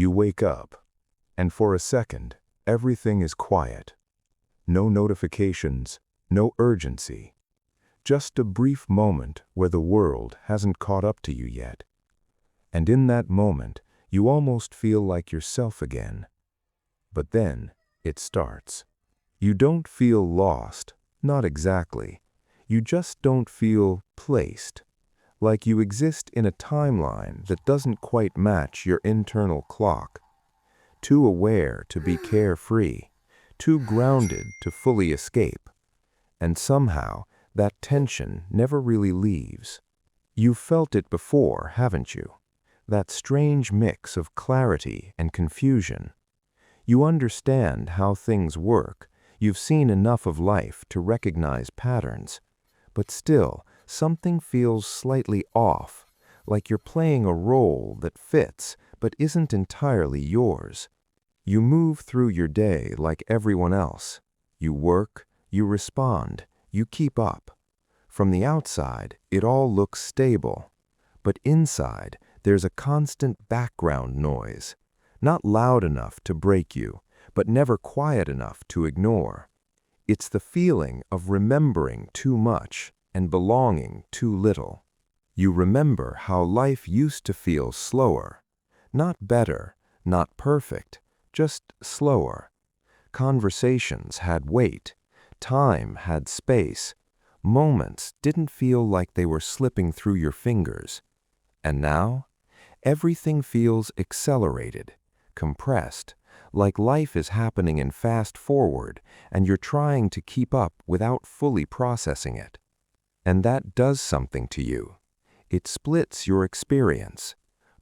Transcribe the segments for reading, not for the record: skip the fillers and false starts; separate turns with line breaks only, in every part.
You wake up, and for a second, everything is quiet. No notifications, no urgency. Just a brief moment where the world hasn't caught up to you yet. And in that moment, you almost feel like yourself again. But then, it starts. You don't feel lost, not exactly. You just don't feel placed. Like you exist in a timeline that doesn't quite match your internal clock. Too aware to be carefree, too grounded to fully escape. And somehow, that tension never really leaves. You've felt it before, haven't you? That strange mix of clarity and confusion. You understand how things work, you've seen enough of life to recognize patterns, but still, something feels slightly off, like you're playing a role that fits but isn't entirely yours. You move through your day like everyone else. You work, you respond, you keep up. From the outside, it all looks stable, but inside, there's a constant background noise, not loud enough to break you, but never quiet enough to ignore. It's the feeling of remembering too much and belonging too little. You remember how life used to feel slower, not better, not perfect, just slower. Conversations had weight, time had space, moments didn't feel like they were slipping through your fingers. And now, everything feels accelerated, compressed, like life is happening in fast forward and you're trying to keep up without fully processing it. And that does something to you. It splits your experience.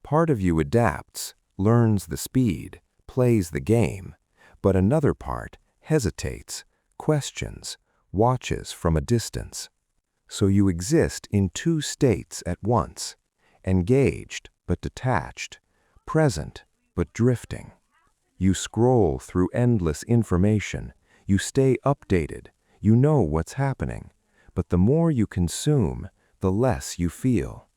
Part of you adapts, learns the speed, plays the game, but another part hesitates, questions, watches from a distance. So you exist in two states at once, engaged but detached, present but drifting. You scroll through endless information, you stay updated, you know what's happening, but the more you consume, the less you feel.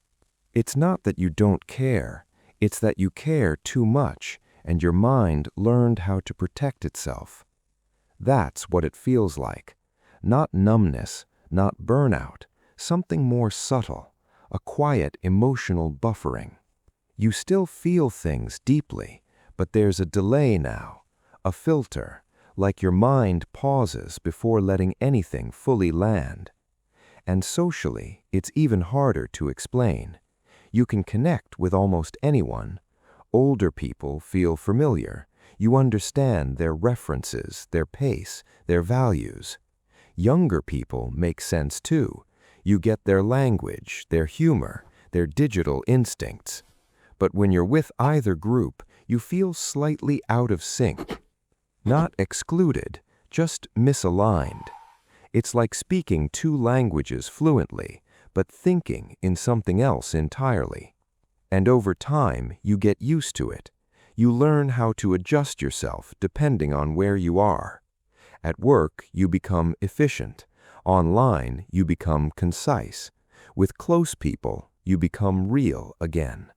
It's not that you don't care, it's that you care too much and your mind learned how to protect itself. That's what it feels like. Not numbness, not burnout, something more subtle, a quiet emotional buffering. You still feel things deeply, but there's a delay now, a filter, like your mind pauses before letting anything fully land. And socially, it's even harder to explain. You can connect with almost anyone. Older people feel familiar. You understand their references, their pace, their values. Younger people make sense too. You get their language, their humor, their digital instincts. But when you're with either group, you feel slightly out of sync. Not excluded, just misaligned. It's like speaking two languages fluently, but thinking in something else entirely. And over time, you get used to it. You learn how to adjust yourself depending on where you are. At work, you become efficient. Online, you become concise. With close people, you become real again.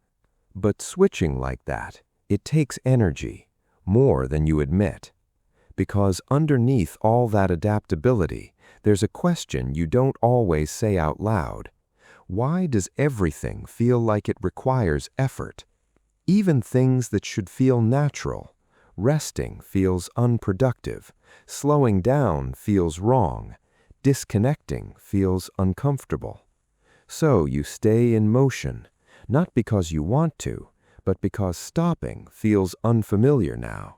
But switching like that, it takes energy, more than you admit. Because underneath all that adaptability, there's a question you don't always say out loud. Why does everything feel like it requires effort? Even things that should feel natural. Resting feels unproductive. Slowing down feels wrong. Disconnecting feels uncomfortable. So you stay in motion, not because you want to, but because stopping feels unfamiliar now.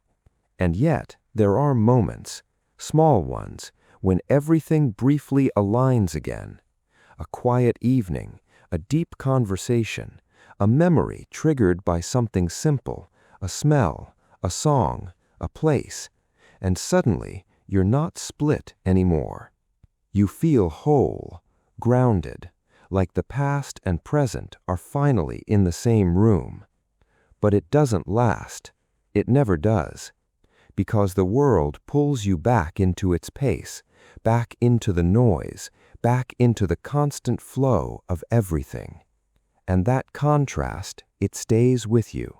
And yet, there are moments, small ones, when everything briefly aligns again. A quiet evening, a deep conversation, a memory triggered by something simple, a smell, a song, a place, and suddenly you're not split anymore. You feel whole, grounded, like the past and present are finally in the same room. But it doesn't last. It never does. Because the world pulls you back into its pace, back into the noise, back into the constant flow of everything. And that contrast, it stays with you.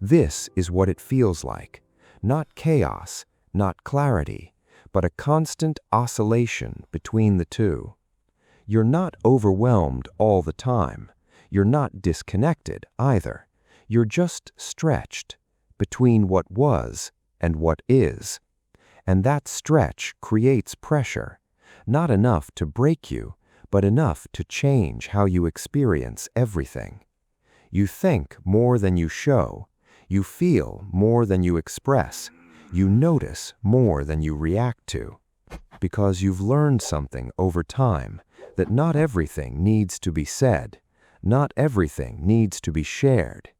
This is what it feels like. Not chaos, not clarity, but a constant oscillation between the two. You're not overwhelmed all the time. You're not disconnected either. You're just stretched between what was and what is. And that stretch creates pressure, not enough to break you, but enough to change how you experience everything. You think more than you show. You feel more than you express. You notice more than you react to. Because you've learned something over time that not everything needs to be said, not everything needs to be shared.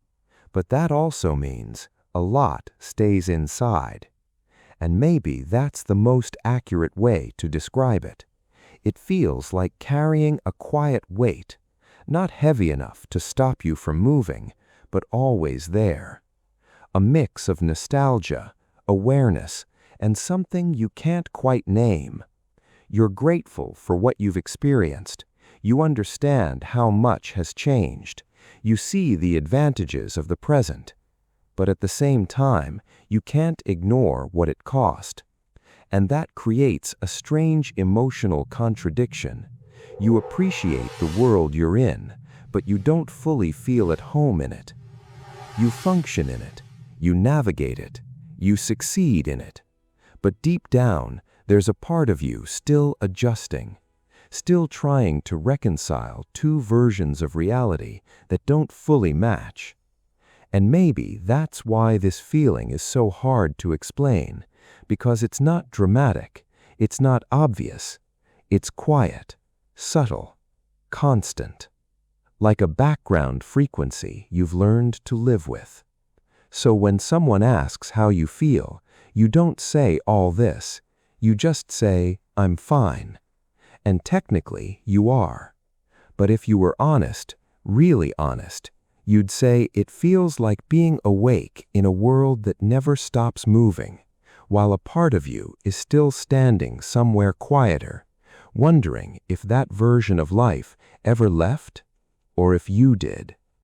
But that also means a lot stays inside. And maybe that's the most accurate way to describe it. It feels like carrying a quiet weight, not heavy enough to stop you from moving, but always there. A mix of nostalgia, awareness, and something you can't quite name. You're grateful for what you've experienced. You understand how much has changed. You see the advantages of the present. But at the same time, you can't ignore what it cost. And that creates a strange emotional contradiction. You appreciate the world you're in, but you don't fully feel at home in it. You function in it. You navigate it. You succeed in it. But deep down, there's a part of you still adjusting, still trying to reconcile two versions of reality that don't fully match. And maybe that's why this feeling is so hard to explain, because it's not dramatic, it's not obvious, it's quiet, subtle, constant, like a background frequency you've learned to live with. So when someone asks how you feel, you don't say all this, you just say, "I'm fine." And technically, you are. But if you were honest, really honest, you'd say it feels like being awake in a world that never stops moving, while a part of you is still standing somewhere quieter, wondering if that version of life ever left, or if you did.